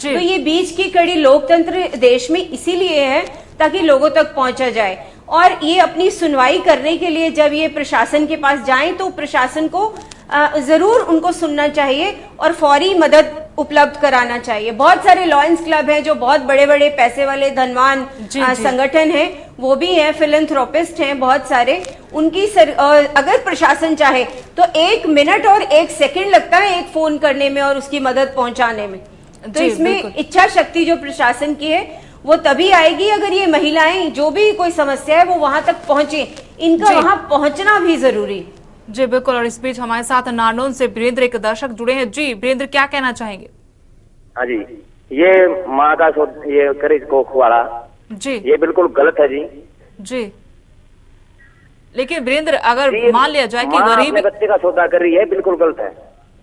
तो ये बीच की कड़ी लोकतंत्र देश में इसीलिए है ताकि लोगों तक पहुंचा जाए, और ये अपनी सुनवाई करने के लिए जब ये प्रशासन के पास जाएं तो प्रशासन को जरूर उनको सुनना चाहिए और फौरी मदद उपलब्ध कराना चाहिए। बहुत सारे लॉयंस क्लब हैं जो बहुत बड़े बड़े पैसे वाले धनवान संगठन हैं, वो भी हैं, फिलैंथ्रोपिस्ट हैं बहुत सारे। उनकी अगर प्रशासन चाहे तो 1 मिनट और 1 सेकंड लगता है एक फोन करने में और उसकी मदद पहुंचाने में। तो इसमें इच्छा शक्ति जो प्रशासन की है वो तभी आएगी अगर ये महिलाएं जो भी कोई समस्या है वो वहां तक पहुंचे। इनका वहां पहुंचना भी जरूरी। जी बिल्कुल। और इस बीच हमारे साथ नारनौल से वीरेंद्र एक दर्शक जुड़े हैं। जी वीरेंद्र, क्या कहना चाहेंगे? हाँ जी, ये माँ का ये करीज कोख वाला जी ये बिल्कुल गलत है जी। जी लेकिन वीरेंद्र, अगर मान लिया जाए कि गरीबी बच्चे का सौदा कर रही है, बिल्कुल गलत है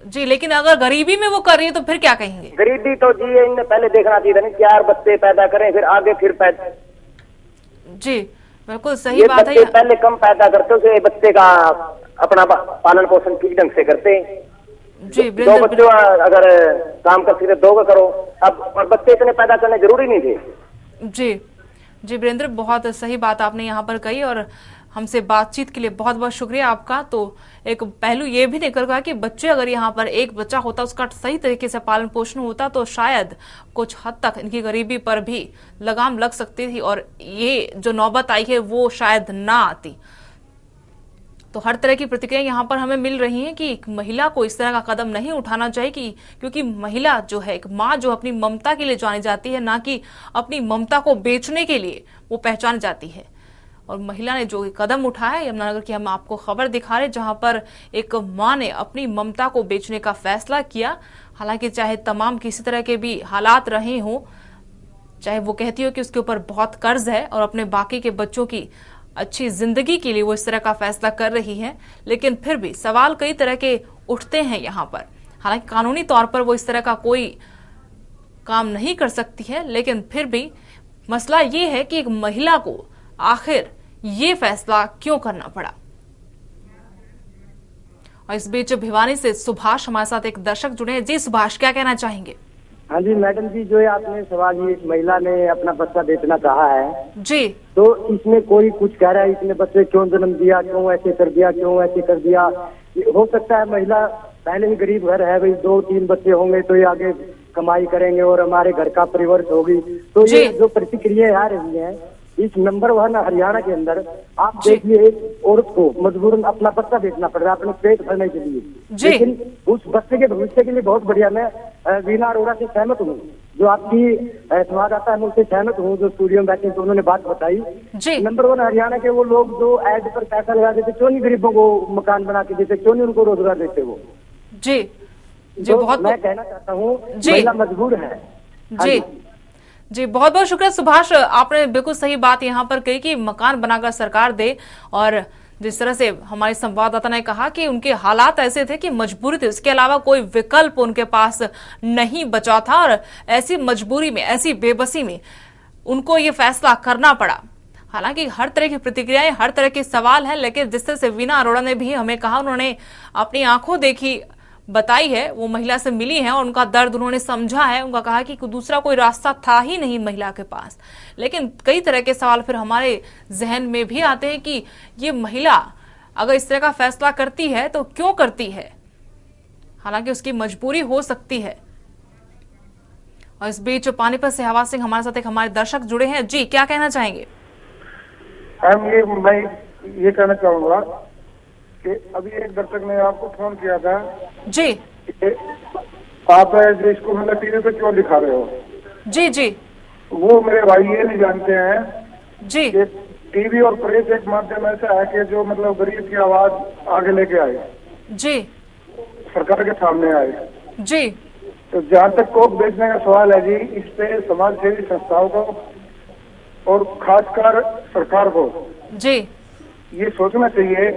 जी, लेकिन अगर गरीबी में वो कर रही है तो फिर क्या कहेंगे? गरीबी तो जी इन्हें पहले देखना चाहिए था, 4 बच्चे पैदा करें फिर आगे फिर पैदा। जी बिल्कुल सही बात है। पहले कम पैदा करते उसे बच्चे का अपना पालन पोषण ठीक ढंग से करते। जी 2 बच्चों अगर काम कर सकते 2 का करो, अब और बच्चे इतने पैदा करने जरूरी नहीं थे। जी जी वीरेंद्र, बहुत सही बात आपने यहाँ पर कही और हमसे बातचीत के लिए बहुत बहुत शुक्रिया आपका। तो एक पहलू ये भी निकल गया कि बच्चे, अगर यहाँ पर एक बच्चा होता उसका सही तरीके से पालन पोषण होता तो शायद कुछ हद तक इनकी गरीबी पर भी लगाम लग सकती थी और ये जो नौबत आई है वो शायद ना आती। तो हर तरह की प्रतिक्रिया यहाँ पर हमें मिल रही है कि एक महिला को इस तरह का कदम नहीं उठाना चाहिए क्योंकि महिला जो है, एक माँ जो अपनी ममता के लिए जानी जाती है, ना कि अपनी ममता को बेचने के लिए वो पहचानी जाती है। और महिला ने जो कदम उठाया है, यमुनानगर की हम आपको खबर दिखा रहे जहां पर एक मां ने अपनी ममता को बेचने का फैसला किया। हालांकि चाहे तमाम किसी तरह के भी हालात रहे हों, चाहे वो कहती हो कि उसके ऊपर बहुत कर्ज है और अपने बाकी के बच्चों की अच्छी जिंदगी के लिए वो इस तरह का फैसला कर रही है, लेकिन फिर भी सवाल कई तरह के उठते हैं यहाँ पर। हालांकि कानूनी तौर पर वो इस तरह का कोई काम नहीं कर सकती है, लेकिन फिर भी मसला ये है कि एक महिला को आखिर ये फैसला क्यों करना पड़ा। और इस बीच भिवानी से सुभाष हमारे साथ एक दर्शक जुड़े हैं। जी सुभाष, क्या कहना चाहेंगे? हाँ जी मैडम जी, जो आपने सवाल, ये इस महिला ने अपना बच्चा बेचना चाहा है जी, तो इसमें कोई कुछ कह रहा है इसने बच्चे क्यों जन्म दिया, क्यों ऐसे कर दिया, क्यों ऐसे कर दिया। हो सकता है महिला पहले ही गरीब घर है, भाई 2-3 बच्चे होंगे तो ये आगे कमाई करेंगे और हमारे घर का परिवर्तन होगी। तो ये जो प्रतिक्रिया आ रही है इस नंबर 1 हरियाणा के अंदर, आप देखिए एक औरत को मजबूरन अपना बच्चा बेचना पड़ रहा है अपने पेट भरने के लिए, लेकिन उस बच्चे के भविष्य के लिए बहुत बढ़िया। मैं वीना अरोड़ा से सहमत हूँ, जो आपकी संवाददाता है मैं उससे सहमत हूँ, जो स्टूडियो में बैठे तो उन्होंने बात बताई। नंबर 1 हरियाणा के वो लोग जो एड पर पैसा लगा देते, क्यों नहीं गरीबों को मकान बना के देते, क्यों नहीं उनको रोजगार देते वो। जी जी बहुत मैं कहना चाहता हूँ महिला मजबूर है। जी जी बहुत बहुत शुक्रिया सुभाष, आपने बिल्कुल सही बात यहाँ पर कही कि मकान बनाकर सरकार दे। और जिस तरह से हमारे संवाददाता ने कहा कि उनके हालात ऐसे थे कि मजबूरी थी, उसके अलावा कोई विकल्प उनके पास नहीं बचा था और ऐसी मजबूरी में, ऐसी बेबसी में उनको ये फैसला करना पड़ा। हालांकि हर तरह की प्रतिक्रियाएं, हर तरह के सवाल हैं, लेकिन जिस तरह से वीना अरोड़ा ने भी हमें कहा, उन्होंने अपनी आंखों देखी बताई है, वो महिला से मिली है और उनका दर्द उन्होंने समझा है। उनका कहा कि दूसरा कोई रास्ता था ही नहीं महिला के पास। लेकिन कई तरह के सवाल फिर हमारे जहन में भी आते हैं कि ये महिला अगर इस तरह का फैसला करती है तो क्यों करती है, हालांकि उसकी मजबूरी हो सकती है। और इस बीच पानीपत से हवा सिंह हमारे साथ एक हमारे दर्शक जुड़े हैं। जी क्या कहना चाहेंगे? मैं ये कहना चाहूंगा कि अभी एक दर्शक ने आपको फोन किया था जी, आप जो इसको मतलब टीवी पे क्यों दिखा रहे हो। जी जी वो मेरे भाई ये नहीं जानते हैं जी कि टीवी और प्रेस एक माध्यम ऐसा है कि जो मतलब गरीब की आवाज आगे लेके आए, जी सरकार के सामने आए। जी तो जहाँ तक कोक बेचने का सवाल है जी, इस पे समाज सेवी संस्थाओं को और खासकर सरकार को जी ये सोचना चाहिए,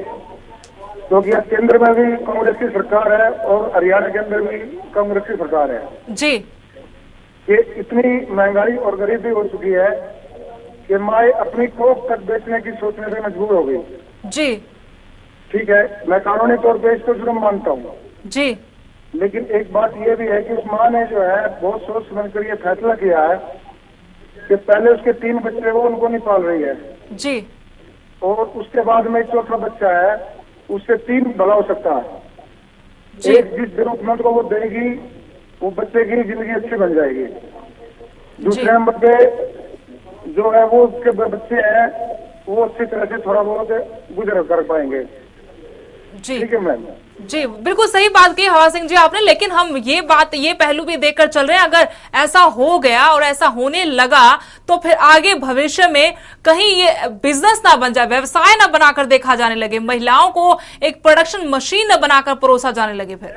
क्योंकि अब केंद्र में भी कांग्रेस की सरकार है और हरियाणा के अंदर भी कांग्रेस की सरकार है जी। ये इतनी महंगाई और गरीबी हो चुकी है कि माए अपनी कोख तक बेचने की सोचने से मजबूर हो गई। जी ठीक है, मैं कानूनी तौर पे इसको जुर्म मानता हूँ, जी लेकिन एक बात ये भी है कि उस माँ ने जो है बहुत सोच समझ कर ये फैसला किया है कि पहले उसके 3 बच्चे वो उनको नहीं पाल रही है जी, और उसके बाद में चौथा बच्चा है, उससे 3 भला हो सकता है। जी। एक जिस डेवलपमेंट को वो देगी वो बच्चे की जिंदगी अच्छी बन जाएगी। दूसरे नंबर पे जो है वो उसके बच्चे हैं वो अच्छी तरह से थोड़ा बहुत गुजर कर पाएंगे। जी, ठीक है मैम। जी, बिल्कुल सही बात की हवा सिंह जी आपने, लेकिन हम ये पहलू भी देखकर चल रहे हैं, अगर ऐसा हो गया और ऐसा होने लगा तो फिर आगे भविष्य में कहीं ये बिजनेस ना बन जाए, व्यवसाय ना बनाकर देखा जाने लगे, महिलाओं को एक प्रोडक्शन मशीन न बनाकर परोसा जाने लगे। फिर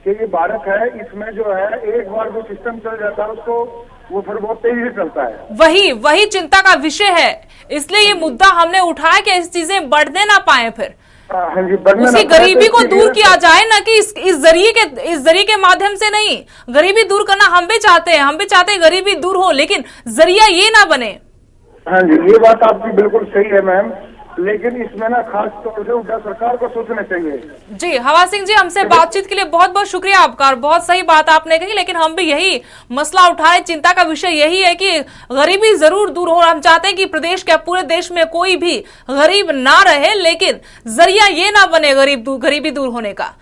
कि ये भारत है, इसमें जो है एक बार जो सिस्टम चल जाता है उसको वो फिर बहुत तेजी से चलता है। वही चिंता का विषय है, इसलिए ये मुद्दा हमने उठाया कि ऐसी चीजें बढ़ने ना पाए, फिर हाँ जी, उसकी गरीबी को दूर किया जाए, ना कि इस जरिए के माध्यम से नहीं। गरीबी दूर करना हम भी चाहते हैं गरीबी दूर हो, लेकिन जरिया ये ना बने। हाँ जी, ये बात आपकी बिल्कुल सही है मैम, लेकिन इसमें ना खास तौर से उल्टा सरकार को सोचना चाहिए। जी, हवा सिंह जी, हमसे बातचीत के लिए बहुत बहुत शुक्रिया आपका, और बहुत सही बात आपने कही, लेकिन हम भी यही मसला उठाए, चिंता का विषय यही है कि गरीबी जरूर दूर हो। हम चाहते हैं कि प्रदेश के पूरे देश में कोई भी गरीब ना रहे, लेकिन जरिया ये ना बने गरीबी दूर होने का।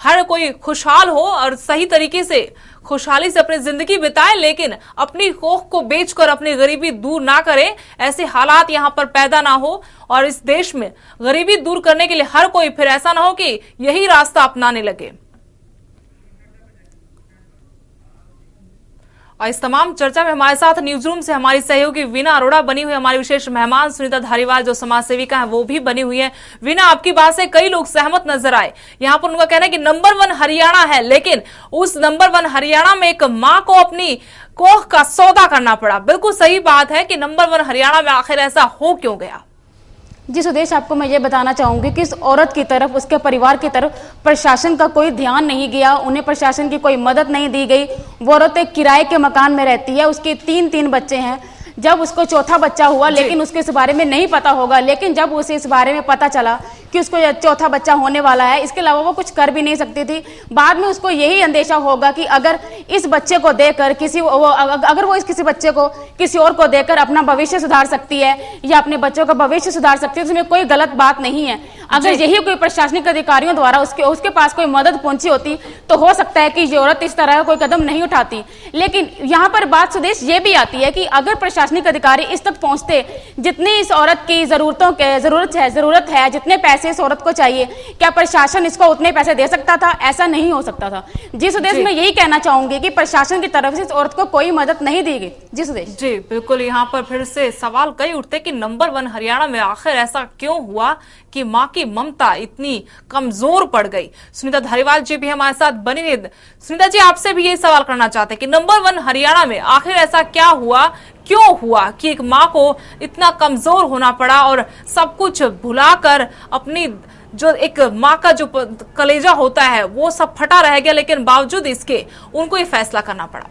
हर कोई खुशहाल हो और सही तरीके से खुशहाली से अपनी जिंदगी बिताए, लेकिन अपनी कोख को बेचकर अपनी गरीबी दूर ना करे, ऐसे हालात यहां पर पैदा ना हो, और इस देश में गरीबी दूर करने के लिए हर कोई फिर ऐसा ना हो कि यही रास्ता अपनाने लगे। और इस तमाम चर्चा में हमारे साथ न्यूज रूम से हमारी सहयोगी वीना अरोड़ा बनी हुई, हमारी विशेष मेहमान सुनीता धारीवाल जो समाज सेविका है वो भी बनी हुई है। वीना, आपकी बात से कई लोग सहमत नजर आए। यहाँ पर उनका कहना है कि नंबर 1 हरियाणा है, लेकिन उस नंबर 1 हरियाणा में एक माँ को अपनी कोख का सौदा करना पड़ा। बिल्कुल सही बात है कि नंबर 1 हरियाणा में आखिर ऐसा हो क्यों गया? जी सुदेश, आपको मैं ये बताना चाहूंगी कि इस औरत की तरफ, उसके परिवार की तरफ प्रशासन का कोई ध्यान नहीं गया, उन्हें प्रशासन की कोई मदद नहीं दी गई। वो औरत एक किराए के मकान में रहती है, उसके 3 बच्चे हैं। जब उसको चौथा बच्चा हुआ, लेकिन उसके इस बारे में नहीं पता होगा, लेकिन जब उसे इस बारे में पता चला कि उसको चौथा बच्चा होने वाला है, इसके अलावा वो कुछ कर भी नहीं सकती थी। बाद में उसको यही अंदेशा होगा कि अगर इस बच्चे को देकर अगर वो इस किसी बच्चे को किसी और को देकर अपना भविष्य सुधार सकती है या अपने बच्चों का भविष्य सुधार सकती है, उसमें कोई गलत बात नहीं है। अगर यही कोई प्रशासनिक अधिकारियों द्वारा उसके पास कोई मदद पहुंची होती तो हो सकता है कि ये औरत इस तरह का कोई कदम नहीं उठाती। लेकिन यहाँ पर बात सुदेश ये भी आती है कि अगर प्रशासनिक अधिकारी इस तक पहुंचते, जितनी इस औरत की जरूरत है, जितने पैसे इस औरत को चाहिए, क्या प्रशासन इसको उतने पैसे दे सकता था? ऐसा नहीं हो सकता था। जी सुदेश, मैं यही कहना चाहूंगी कि प्रशासन की तरफ से इस औरत को कोई मदद नहीं दी गई। जी सुदेश। जी बिल्कुल, यहाँ पर फिर से सवाल कई उठते कि नंबर 1 हरियाणा में आखिर ऐसा क्यों हुआ कि माँ की ममता इतनी कमजोर पड़ गई। सुनीता धारीवाल जी भी हमारे साथ बनी हुई। सुनीता जी, आपसे भी यही सवाल करना चाहते हैं कि नंबर 1 हरियाणा में आखिर ऐसा क्या हुआ, क्यों हुआ कि एक माँ को इतना कमजोर होना पड़ा और सब कुछ भुलाकर अपनी जो एक माँ का जो कलेजा होता है वो सब फटा रह गया, लेकिन बावजूद इसके उनको ये फैसला करना पड़ा?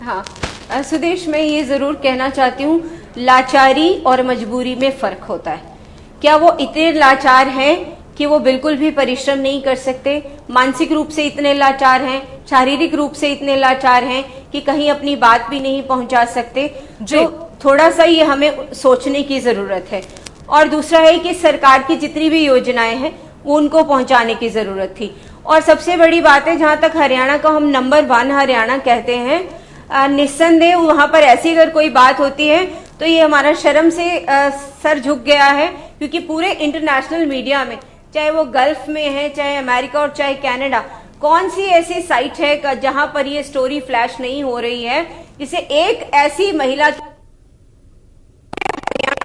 हाँ सुदेश, मैं ये जरूर कहना चाहती हूँ, लाचारी और मजबूरी में फर्क होता है। क्या वो इतने लाचार हैं कि वो बिल्कुल भी परिश्रम नहीं कर सकते, मानसिक रूप से इतने लाचार हैं, शारीरिक रूप से इतने लाचार हैं कि कहीं अपनी बात भी नहीं पहुंचा सकते? जो थोड़ा सा ये हमें सोचने की जरूरत है। और दूसरा है कि सरकार की जितनी भी योजनाएं हैं वो उनको पहुंचाने की जरूरत थी। और सबसे बड़ी बात है, जहां तक हरियाणा को हम नंबर 1 हरियाणा कहते हैं, निस्संदेह वहां पर ऐसी अगर कोई बात होती है तो ये हमारा शर्म से सर झुक गया है, क्योंकि पूरे इंटरनेशनल मीडिया में, चाहे वो गल्फ में है, चाहे अमेरिका और चाहे कनाडा, कौन सी ऐसी साइट है जहां पर ये स्टोरी फ्लैश नहीं हो रही है जिसे एक ऐसी महिला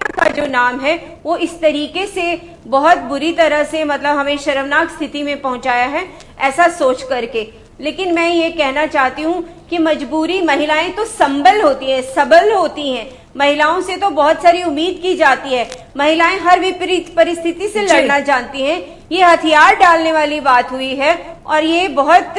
का जो नाम है वो इस तरीके से बहुत बुरी तरह से, मतलब हमें शर्मनाक स्थिति में पहुंचाया है, ऐसा सोच करके। लेकिन मैं ये कहना चाहती हूँ कि मजबूरी, महिलाएं तो संबल होती हैं, सबल होती हैं, महिलाओं से तो बहुत सारी उम्मीद की जाती है, महिलाएं हर विपरीत परिस्थिति से लड़ना जानती हैं। ये हथियार डालने वाली बात हुई है और ये बहुत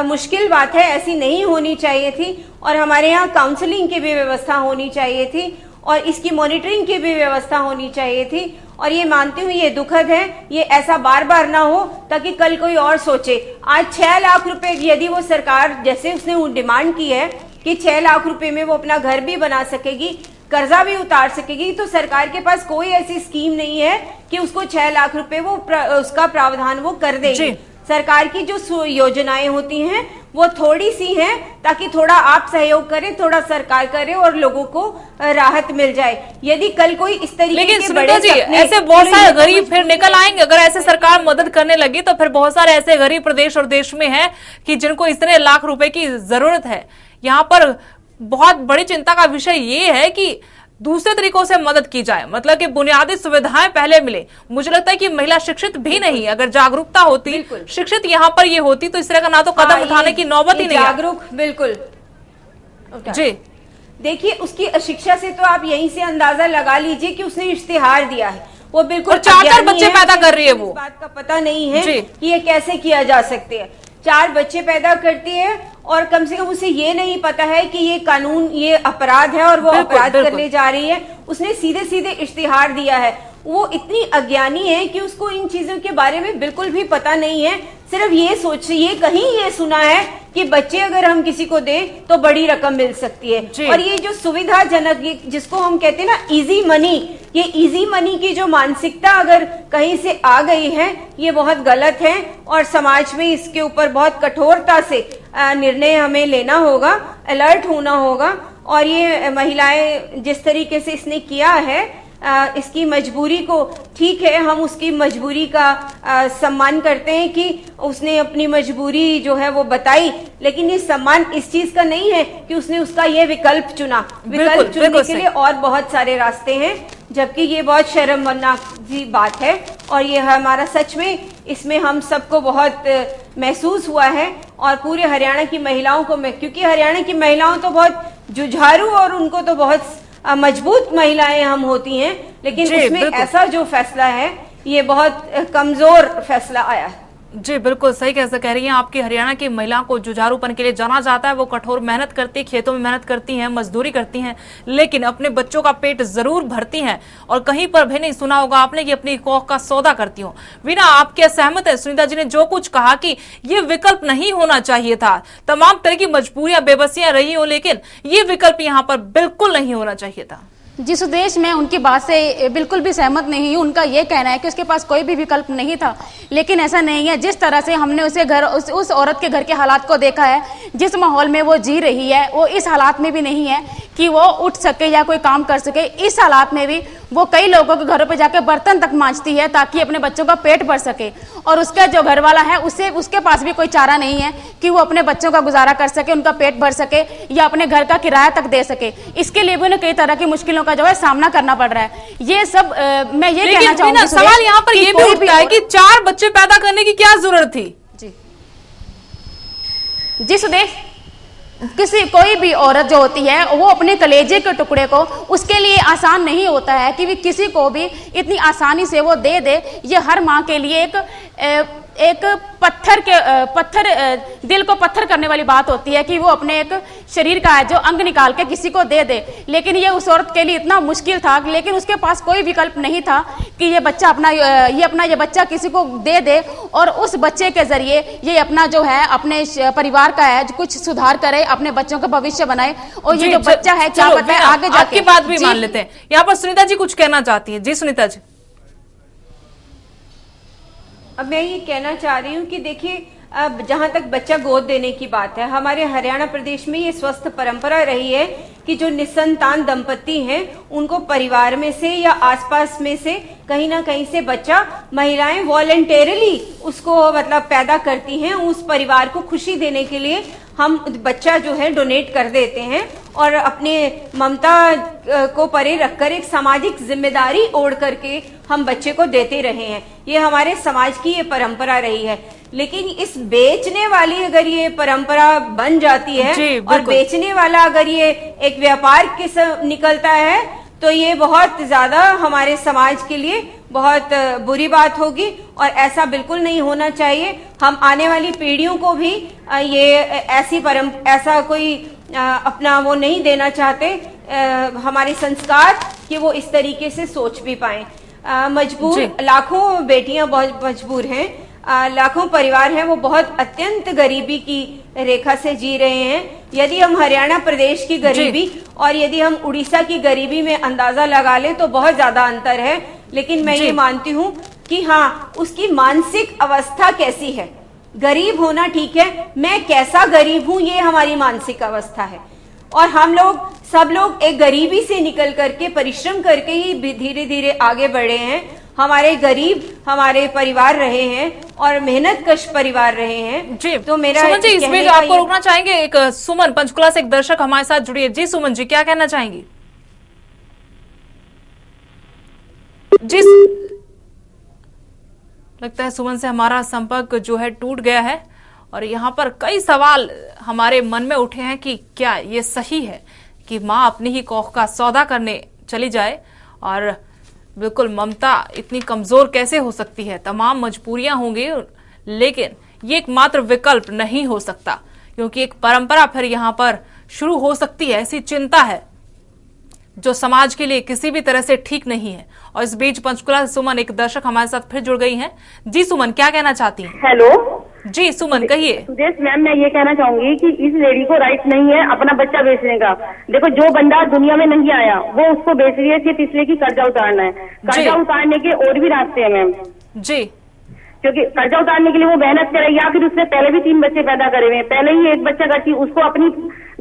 मुश्किल बात है, ऐसी नहीं होनी चाहिए थी। और हमारे यहाँ काउंसलिंग की भी व्यवस्था होनी चाहिए थी और इसकी मॉनिटरिंग की भी व्यवस्था होनी चाहिए थी। और ये मानती हूँ ये दुखद है, ये ऐसा बार बार ना हो ताकि कल कोई और सोचे। आज 6 लाख रुपए यदि वो सरकार जैसे उसने डिमांड की है कि 6 लाख रुपए में वो अपना घर भी बना सकेगी, कर्जा भी उतार सकेगी, तो सरकार के पास कोई ऐसी स्कीम नहीं है कि उसको 6 लाख रुपए वो उसका प्रावधान वो कर देगी। सरकार की जो योजनाएं होती हैं वो थोड़ी सी हैं ताकि थोड़ा आप सहयोग करें, थोड़ा सरकार करे और लोगों को राहत मिल जाए। यदि कल कोई इस तरीके लेकिन के बड़े जी ऐसे बहुत सारे गरीब फिर निकल आएंगे अगर ऐसे सरकार मदद करने लगी, तो फिर बहुत सारे ऐसे गरीब प्रदेश और देश में हैं कि जिनको इतने लाख रुपए की जरूरत है। यहाँ पर बहुत बड़ी चिंता का विषय ये है कि दूसरे तरीकों से मदद की जाए, मतलब कि बुनियादी सुविधाएं पहले मिले। मुझे लगता है कि महिला शिक्षित भी नहीं, अगर जागरूकता होती, शिक्षित यहाँ पर ये होती तो इस तरह का ना तो कदम उठाने की नौबत ही नहीं। जागरूक बिल्कुल जी। देखिए उसकी अशिक्षा से तो आप यहीं से अंदाजा लगा लीजिए कि उसने इश्तिहार दिया है, वो बिल्कुल 4 बच्चे पैदा कर रही है, वो इस बात का पता नहीं है कि ये कैसे किया जा सकते हैं। 4 बच्चे पैदा करती है और कम से कम उसे ये नहीं पता है कि ये कानून ये अपराध है और वो अपराध करने जा रही है। उसने सीधे सीधे इश्तिहार दिया है। वो इतनी अज्ञानी है कि उसको इन चीजों के बारे में बिल्कुल भी पता नहीं है। सिर्फ ये सोचिए कहीं ये सुना है कि बच्चे अगर हम किसी को दें तो बड़ी रकम मिल सकती है। और ये जो सुविधाजनक जिसको हम कहते हैं ना इजी मनी, ये इजी मनी की जो मानसिकता अगर कहीं से आ गई है ये बहुत गलत है और समाज में इसके ऊपर बहुत कठोरता से निर्णय हमें लेना होगा, अलर्ट होना होगा। और ये महिलाएं जिस तरीके से इसने किया है इसकी मजबूरी को, ठीक है हम उसकी मजबूरी का सम्मान करते हैं कि उसने अपनी मजबूरी जो है वो बताई, लेकिन ये सम्मान इस चीज का नहीं है कि उसने उसका ये विकल्प चुना। विकल्प चुनने के लिए और बहुत सारे रास्ते हैं, जबकि ये बहुत शर्मनाक बात है और ये हमारा सच में इसमें हम सबको बहुत महसूस हुआ है। और पूरे हरियाणा की महिलाओं को मैं, क्योंकि हरियाणा की महिलाओं तो बहुत जुझारू और उनको तो बहुत मजबूत महिलाएं हम होती हैं, लेकिन उसमें ऐसा जो फैसला है ये बहुत कमजोर फैसला आया है। जी बिल्कुल सही कैसे कह रही हैं आपकी। हरियाणा की महिलाओं को जुझारूपन के लिए जाना जाता है। वो कठोर मेहनत करती, खेतों में मेहनत करती हैं, मजदूरी करती हैं, लेकिन अपने बच्चों का पेट जरूर भरती हैं। और कहीं पर भी नहीं सुना होगा आपने कि अपनी कौख का सौदा करती हो। वीना आप क्या सहमत है सुनीता जी ने जो कुछ कहा कि ये विकल्प नहीं होना चाहिए था? तमाम तरह की मजबूरियां बेबसियां रही हो, लेकिन ये विकल्प यहाँ पर बिल्कुल नहीं होना चाहिए था। जी सुदेश, मैं उनकी बात से बिल्कुल भी सहमत नहीं हूँ। उनका ये कहना है कि उसके पास कोई भी विकल्प नहीं था, लेकिन ऐसा नहीं है। जिस तरह से हमने उसे घर उस औरत के घर के हालात को देखा है, जिस माहौल में वो जी रही है, वो इस हालात में भी नहीं है कि वो उठ सके या कोई काम कर सके। इस हालात में भी वो कई लोगों के घरों पे जाके बर्तन तक मांजती है ताकि अपने बच्चों का पेट भर सके। और उसका जो घर वाला है उसके पास भी कोई चारा नहीं है कि वो अपने बच्चों का गुजारा कर सके, उनका पेट भर सके या अपने घर का किराया तक दे सके। इसके लिए भी उन्हें कई तरह की मुश्किलों का जो है सामना करना पड़ रहा है। ये सब मैं ये कहना चाहूंगी। सवाल यहाँ पर ये भी उठता है कि 4 बच्चे पैदा करने की क्या जरूरत थी? जी सुदेश, कोई भी औरत जो होती है वो अपने कलेजे के टुकड़े को उसके लिए आसान नहीं होता है कि किसी को भी इतनी आसानी से वो दे दे। ये हर माँ के लिए एक पत्थर दिल को पत्थर करने वाली बात होती है कि वो अपने एक शरीर का जो अंग निकाल के किसी को दे दे। लेकिन ये उस औरत के लिए इतना मुश्किल था, लेकिन उसके पास कोई विकल्प नहीं था कि ये बच्चा किसी को दे दे और उस बच्चे के जरिए ये अपना जो है अपने परिवार का है कुछ सुधार करे, अपने बच्चों का भविष्य बनाए। और ये जो बच्चा है क्या पता है आगे जाके। आपकी बात भी मान लेते हैं। यहाँ पर सुनीता जी कुछ कहना चाहती है। जी सुनीता जी। अब मैं ये कहना चाह रही हूँ कि देखिए, अब जहां तक बच्चा गोद देने की बात है, हमारे हरियाणा प्रदेश में ये स्वस्थ परंपरा रही है कि जो निसंतान दंपति हैं उनको परिवार में से या आसपास में से कहीं ना कहीं से बच्चा महिलाएं वॉलंटरली उसको मतलब पैदा करती हैं। उस परिवार को खुशी देने के लिए हम बच्चा जो है डोनेट कर देते हैं और अपने ममता को परे रखकर एक सामाजिक जिम्मेदारी ओढ़ करके हम बच्चे को देते रहे हैं। ये हमारे समाज की ये परंपरा रही है। लेकिन इस बेचने वाली अगर ये परंपरा बन जाती है और बेचने वाला अगर ये एक व्यापार के निकलता है तो ये बहुत ज्यादा हमारे समाज के लिए बहुत बुरी बात होगी और ऐसा बिल्कुल नहीं होना चाहिए। हम आने वाली पीढ़ियों को भी ये ऐसा कोई अपना वो नहीं देना चाहते, हमारे संस्कार कि वो इस तरीके से सोच भी पाए। मजबूर जी। लाखों बेटियां बहुत मजबूर हैं, लाखों परिवार हैं वो बहुत अत्यंत गरीबी की रेखा से जी रहे हैं। यदि हम हरियाणा प्रदेश की गरीबी और यदि हम उड़ीसा की गरीबी में अंदाजा लगा लें तो बहुत ज्यादा अंतर है, लेकिन मैं ये मानती हूँ कि हाँ, उसकी मानसिक अवस्था कैसी है। गरीब होना ठीक है, मैं कैसा गरीब हूं ये हमारी मानसिक अवस्था है। और हम लोग सब लोग एक गरीबी से निकल करके परिश्रम करके ही धीरे धीरे आगे बढ़े हैं। हमारे गरीब हमारे परिवार रहे हैं और मेहनत कश परिवार रहे हैं। जी तो मेरा सुमन जी, इस बीच आपको रोकना चाहेंगे। एक सुमन पंचकुला से एक दर्शक हमारे साथ जुड़ी है। जी सुमन जी, क्या कहना चाहेंगी? जी लगता है सुमन से हमारा संपर्क जो है टूट गया है और यहाँ पर कई सवाल हमारे मन में उठे हैं कि क्या ये सही है कि माँ अपनी ही कौख का सौदा करने चली जाए। और बिल्कुल ममता इतनी कमजोर कैसे हो सकती है, तमाम मजबूरियां होंगी, लेकिन ये एकमात्र विकल्प नहीं हो सकता क्योंकि एक परंपरा फिर यहाँ पर शुरू हो सकती है। ऐसी चिंता है जो समाज के लिए किसी भी तरह से ठीक नहीं है। और इस बीच पंचकुला से सुमन एक दर्शक हमारे साथ फिर जुड़ गई हैं। जी सुमन, क्या कहना चाहती हैं? हेलो जी सुमन कहिए। सुदेश मैम, मैं ये कहना चाहूंगी कि इस लेडी को राइट नहीं है अपना बच्चा बेचने का। देखो, जो बंदा दुनिया में नहीं आया वो उसको बेच रही है सिर्फ इसलिए कि कर्जा उतारना है। कर्जा उतारने के और भी रास्ते हैं मैम जी, क्योंकि कर्जा उतारने के लिए वो मेहनत करे या फिर उसने पहले भी 3 बच्चे पैदा करे हुए हैं, पहले ही एक बच्चा करती, उसको अपनी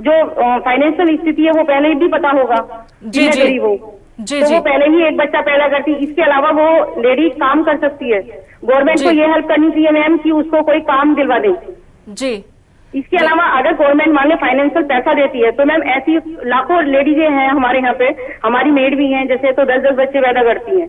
जो फाइनेंशियल स्थिति है वो पहले ही भी पता होगा। जी जी गरीब हो जी तो जी वो पहले ही एक बच्चा पैदा करती। इसके अलावा वो लेडी काम कर सकती है। गवर्नमेंट को ये हेल्प करनी चाहिए मैम कि उसको कोई काम दिलवा दे। जी इसके अलावा अगर गवर्नमेंट मान ले फाइनेंशियल पैसा देती है तो मैम ऐसी लाखों लेडीजें हैं हमारे यहाँ पे, हमारी मेड भी हैं जैसे, तो 10-10 बच्चे पैदा करती हैं।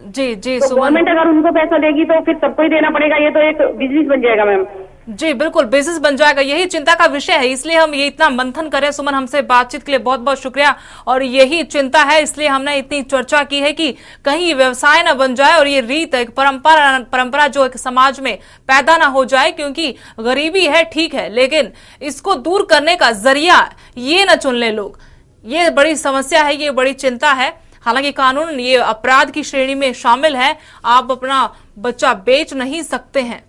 जी जी तो सुमन, गवर्नमेंट अगर उनको पैसा देगी तो फिर सबको ही देना पड़ेगा। ये तो एक बिजनेस बन जाएगा मैम। जी बिल्कुल बिजनेस बन जाएगा, यही चिंता का विषय है, इसलिए हम ये इतना मंथन करें। सुमन, हमसे बातचीत के लिए बहुत बहुत शुक्रिया। और यही चिंता है, इसलिए हमने इतनी चर्चा की है कि कहीं व्यवसाय ना बन जाए और ये रीत एक परंपरा जो एक समाज में पैदा ना हो जाए। क्योंकि गरीबी है ठीक है, लेकिन इसको दूर करने का जरिया ये न चुन ले लोग। ये बड़ी समस्या है, ये बड़ी चिंता है। हालांकि कानून ये अपराध की श्रेणी में शामिल है, आप अपना बच्चा बेच नहीं सकते हैं।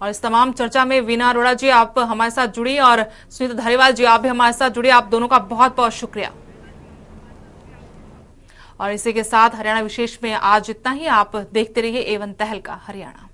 और इस तमाम चर्चा में वीना अरोड़ा जी आप हमारे साथ जुड़ी और सुनीता धारीवाल जी आप भी हमारे साथ जुड़ी। आप दोनों का बहुत बहुत शुक्रिया। और इसी के साथ हरियाणा विशेष में आज इतना ही। आप देखते रहिए A1 तहलका हरियाणा।